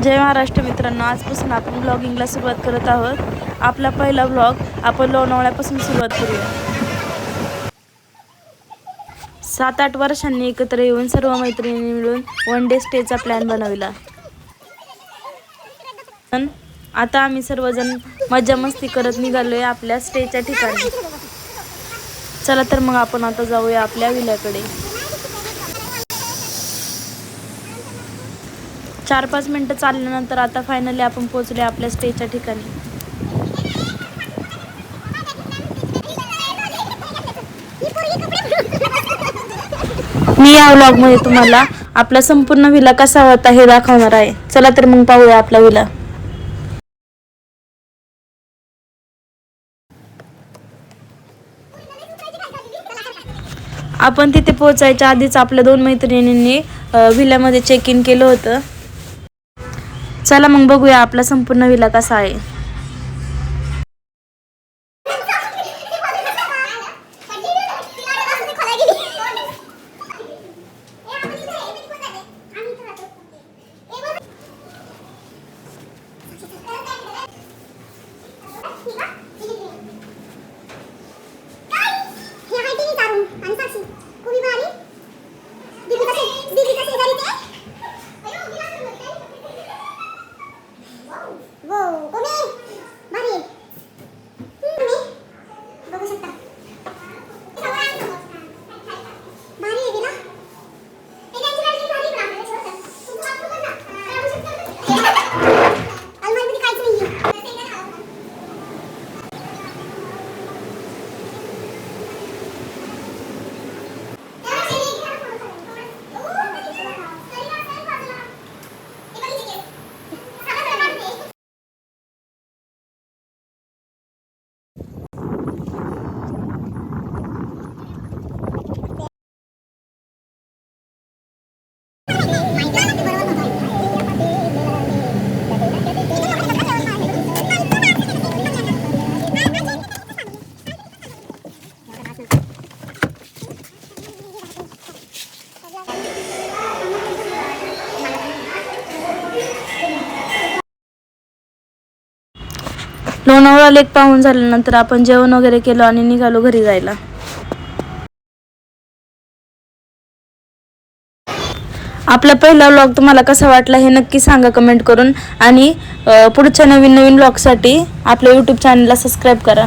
जय महाराष्ट्र मित्रांनो, आजपासून आपण ब्लॉगिंगला सुरुवात करत आहोत। आपला पहिला ब्लॉग आपण लोणावळ्यापासून सुरुवात करूया। 7-8 वर्षांनी एकत्र येऊन सर्व मैत्रिणी मिळून वन डे स्टेचा प्लॅन बनवला। आता आम्ही सर्वजण मजा मस्ती करत निघालोय आपल्या स्टेच्या ठिकाणी। चला तर मग आपण आता जाऊया आपल्या विल्याकडे। 4-5 मिनिटं चालल्यानंतर आता फायनली आपण पोहोचले आपल्या स्टेच्या ठिकाणी। मी या व्लॉगमध्ये तुम्हाला आपला संपूर्ण विला कसा होता हे दाखवणार आहे। चला तर मग पाहूया आपला विला। आपण तिथे पोहोचायच्या आधीच आपल्या 2 मैत्रिणींनी विल्यामध्ये चेक इन केलं होतं। चला मग बघूया आपला संपूर्ण विला कसा आहे। लोणावळा लेक पाहून झाल्यानंतर आपण जेवण वगैरे केलं आणि निघालो घरी जायला। आपला पहिला व्लॉग तुम्हाला कसा वाटला हे नक्की सांगा कमेंट करून, आणि पुढच्या नवीन व्लॉगसाठी आपल्या YouTube चॅनलला सबस्क्राईब करा।